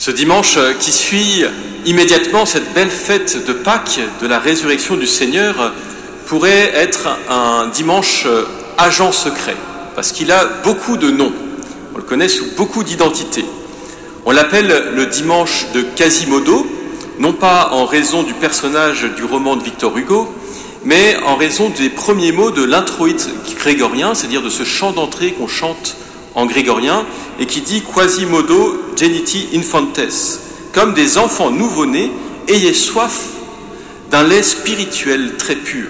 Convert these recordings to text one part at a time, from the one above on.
Ce dimanche qui suit immédiatement cette belle fête de Pâques, de la résurrection du Seigneur, pourrait être un dimanche agent secret, parce qu'il a beaucoup de noms. On le connaît sous beaucoup d'identités. On l'appelle le dimanche de Quasimodo, non pas en raison du personnage du roman de Victor Hugo, mais en raison des premiers mots de l'introïte grégorien, c'est-à-dire de ce chant d'entrée qu'on chante en grégorien, et qui dit « Quasimodo geniti infantes », comme des enfants nouveau-nés ayez soif d'un lait spirituel très pur.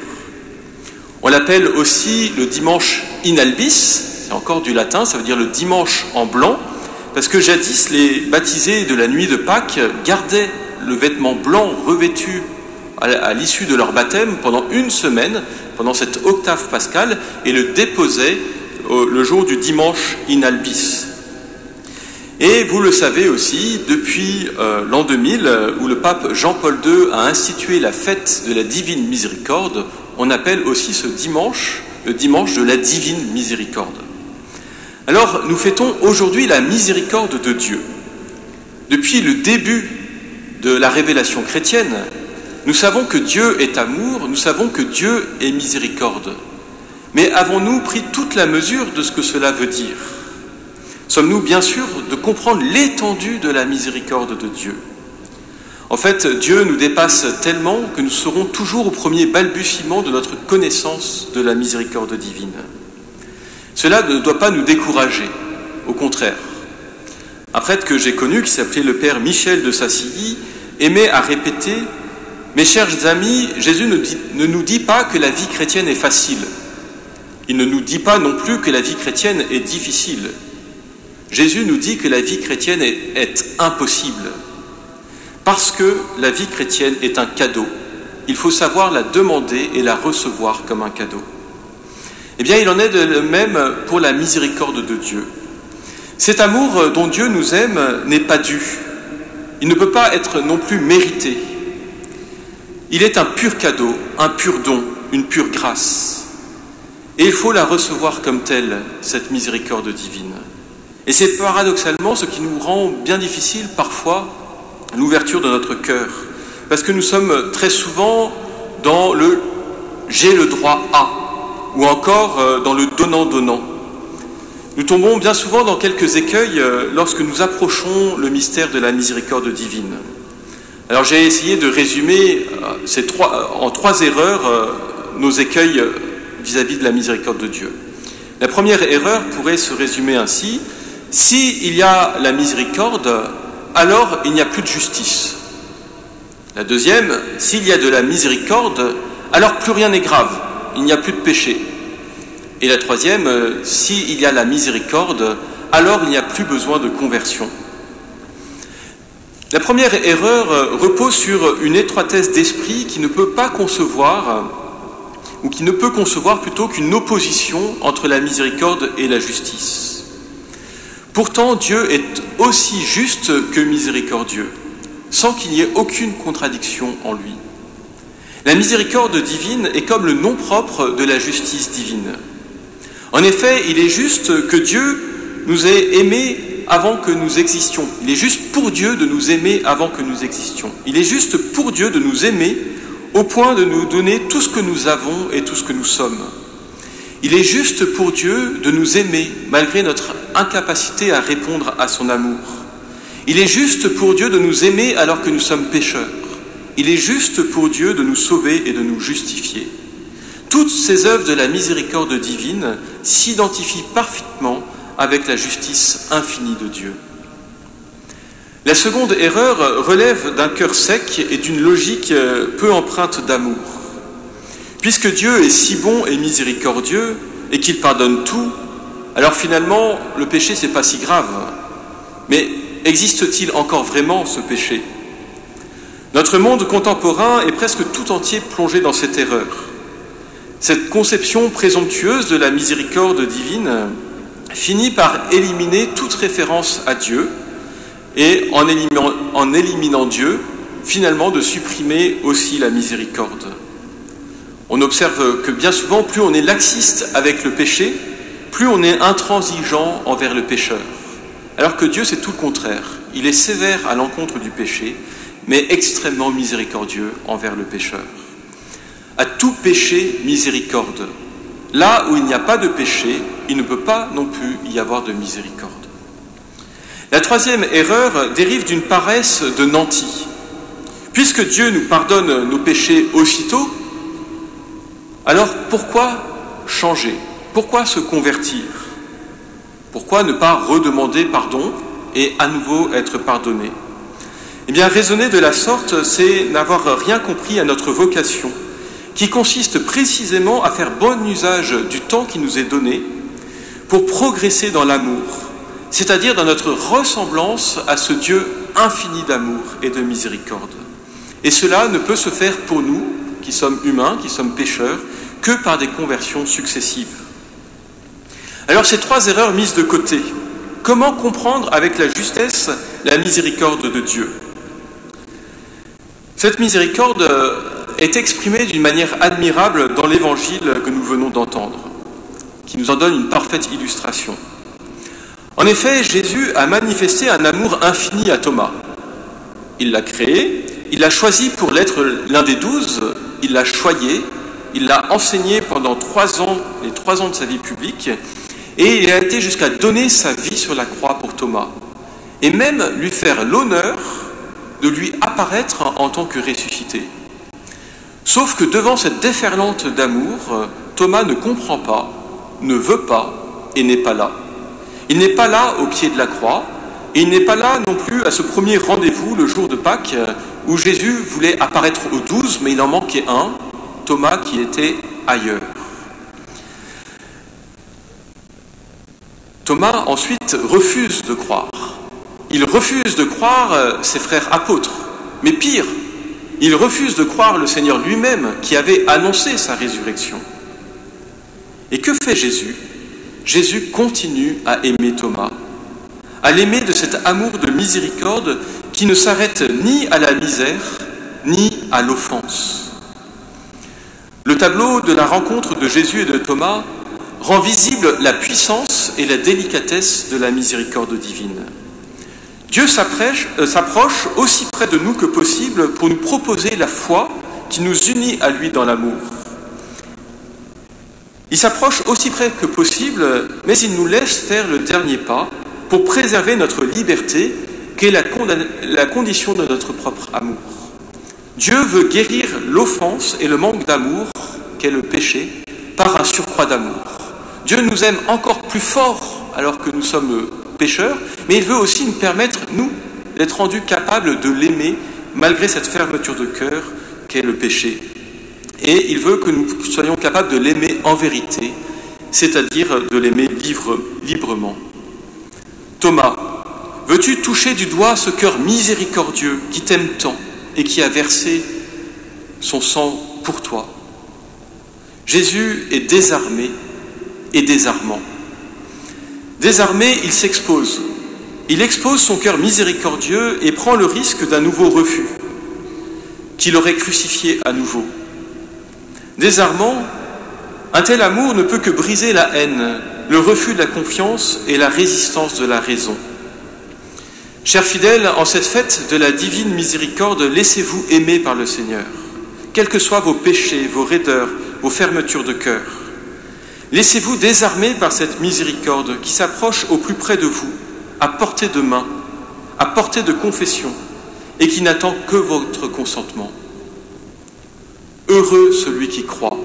On l'appelle aussi le dimanche in albis, c'est encore du latin, ça veut dire le dimanche en blanc, parce que jadis les baptisés de la nuit de Pâques gardaient le vêtement blanc revêtu à l'issue de leur baptême pendant une semaine, pendant cette octave pascale, et le déposaient le jour du dimanche in albis. Et vous le savez aussi, depuis l'an 2000, où le pape Jean-Paul II a institué la fête de la Divine Miséricorde, on appelle aussi ce dimanche le dimanche de la Divine Miséricorde. Alors, nous fêtons aujourd'hui la miséricorde de Dieu. Depuis le début de la révélation chrétienne, nous savons que Dieu est amour, nous savons que Dieu est miséricorde. Mais avons-nous pris toute la mesure de ce que cela veut dire ? Sommes-nous bien sûrs de comprendre l'étendue de la miséricorde de Dieu ? En fait, Dieu nous dépasse tellement que nous serons toujours au premier balbutiement de notre connaissance de la miséricorde divine. Cela ne doit pas nous décourager, au contraire. Un prêtre que j'ai connu, qui s'appelait le père Michel de Sassilly, aimait à répéter « Mes chers amis, Jésus ne nous dit pas que la vie chrétienne est facile. Il ne nous dit pas non plus que la vie chrétienne est difficile. Jésus nous dit que la vie chrétienne est impossible. Parce que la vie chrétienne est un cadeau. Il faut savoir la demander et la recevoir comme un cadeau. » Eh bien, il en est de même pour la miséricorde de Dieu. Cet amour dont Dieu nous aime n'est pas dû. Il ne peut pas être non plus mérité. Il est un pur cadeau, un pur don, une pure grâce. Et il faut la recevoir comme telle, cette miséricorde divine. Et c'est paradoxalement ce qui nous rend bien difficile parfois l'ouverture de notre cœur. Parce que nous sommes très souvent dans le « j'ai le droit à » ou encore dans le « donnant-donnant ». Nous tombons bien souvent dans quelques écueils lorsque nous approchons le mystère de la miséricorde divine. Alors j'ai essayé de résumer en trois erreurs nos écueils vis-à-vis de la miséricorde de Dieu. La première erreur pourrait se résumer ainsi: s'il y a la miséricorde, alors il n'y a plus de justice. La deuxième: s'il y a de la miséricorde, alors plus rien n'est grave, il n'y a plus de péché. Et la troisième: s'il y a la miséricorde, alors il n'y a plus besoin de conversion. La première erreur repose sur une étroitesse d'esprit qui ne peut pas concevoir, ou qui ne peut concevoir plutôt qu'une opposition entre la miséricorde et la justice. Pourtant, Dieu est aussi juste que miséricordieux, sans qu'il y ait aucune contradiction en lui. La miséricorde divine est comme le nom propre de la justice divine. En effet, il est juste que Dieu nous ait aimés avant que nous existions. Il est juste pour Dieu de nous aimer avant que nous existions. Il est juste pour Dieu de nous aimer au point de nous donner tout ce que nous avons et tout ce que nous sommes. Il est juste pour Dieu de nous aimer malgré notre incapacité à répondre à son amour. Il est juste pour Dieu de nous aimer alors que nous sommes pécheurs. Il est juste pour Dieu de nous sauver et de nous justifier. Toutes ces œuvres de la miséricorde divine s'identifient parfaitement avec la justice infinie de Dieu. La seconde erreur relève d'un cœur sec et d'une logique peu empreinte d'amour. Puisque Dieu est si bon et miséricordieux et qu'il pardonne tout, alors finalement, le péché, c'est pas si grave. Mais existe-t-il encore vraiment ce péché ? Notre monde contemporain est presque tout entier plongé dans cette erreur. Cette conception présomptueuse de la miséricorde divine finit par éliminer toute référence à Dieu et en éliminant Dieu, finalement de supprimer aussi la miséricorde. On observe que bien souvent, plus on est laxiste avec le péché, plus on est intransigeant envers le pécheur. Alors que Dieu, c'est tout le contraire. il est sévère à l'encontre du péché, mais extrêmement miséricordieux envers le pécheur. À tout péché, miséricorde. Là où il n'y a pas de péché, il ne peut pas non plus y avoir de miséricorde. La troisième erreur dérive d'une paresse de nanti. Puisque Dieu nous pardonne nos péchés aussitôt, alors pourquoi changer? Pourquoi se convertir? Pourquoi ne pas redemander pardon et à nouveau être pardonné? Eh bien, raisonner de la sorte, c'est n'avoir rien compris à notre vocation, qui consiste précisément à faire bon usage du temps qui nous est donné pour progresser dans l'amour, c'est-à-dire dans notre ressemblance à ce Dieu infini d'amour et de miséricorde. Et cela ne peut se faire pour nous, qui sommes humains, qui sommes pécheurs, que par des conversions successives. Alors ces trois erreurs mises de côté, comment comprendre avec la justesse la miséricorde de Dieu? Cette miséricorde est exprimée d'une manière admirable dans l'évangile que nous venons d'entendre, qui nous en donne une parfaite illustration. En effet, Jésus a manifesté un amour infini à Thomas. Il l'a créé, il l'a choisi pour l'être l'un des 12, il l'a choyé, il l'a enseigné pendant 3 ans, les 3 ans de sa vie publique, et il a été jusqu'à donner sa vie sur la croix pour Thomas, et même lui faire l'honneur de lui apparaître en tant que ressuscité. Sauf que devant cette déferlante d'amour, Thomas ne comprend pas, ne veut pas et n'est pas là. Il n'est pas là au pied de la croix, et il n'est pas là non plus à ce premier rendez-vous le jour de Pâques, où Jésus voulait apparaître aux 12, mais il en manquait un, Thomas qui était ailleurs. Thomas ensuite refuse de croire. Il refuse de croire ses frères apôtres, mais pire, il refuse de croire le Seigneur lui-même qui avait annoncé sa résurrection. Et que fait Jésus? Jésus continue à aimer Thomas, à l'aimer de cet amour de miséricorde qui ne s'arrête ni à la misère, ni à l'offense. Le tableau de la rencontre de Jésus et de Thomas rend visible la puissance et la délicatesse de la miséricorde divine. Dieu s'approche aussi près de nous que possible pour nous proposer la foi qui nous unit à lui dans l'amour. Il s'approche aussi près que possible, mais il nous laisse faire le dernier pas pour préserver notre liberté, qui est la condition de notre propre amour. Dieu veut guérir l'offense et le manque d'amour, qu'est le péché, par un surcroît d'amour. Dieu nous aime encore plus fort alors que nous sommes pécheurs, mais il veut aussi nous permettre, nous, d'être rendus capables de l'aimer malgré cette fermeture de cœur qu'est le péché. Et il veut que nous soyons capables de l'aimer en vérité, c'est-à-dire de l'aimer librement. Thomas, veux-tu toucher du doigt ce cœur miséricordieux qui t'aime tant et qui a versé son sang pour toi? Jésus est désarmé et désarmant. Désarmé, il s'expose. Il expose son cœur miséricordieux et prend le risque d'un nouveau refus, qu'il aurait crucifié à nouveau. Désarmant, un tel amour ne peut que briser la haine, le refus de la confiance et la résistance de la raison. Chers fidèles, en cette fête de la divine miséricorde, laissez-vous aimer par le Seigneur, quels que soient vos péchés, vos raideurs, vos fermetures de cœur. Laissez-vous désarmer par cette miséricorde qui s'approche au plus près de vous, à portée de main, à portée de confession, et qui n'attend que votre consentement. Heureux celui qui croit.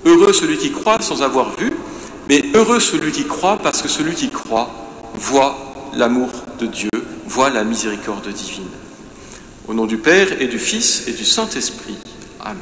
Heureux celui qui croit sans avoir vu, mais heureux celui qui croit parce que celui qui croit voit l'amour de Dieu, voit la miséricorde divine. Au nom du Père et du Fils et du Saint-Esprit. Amen.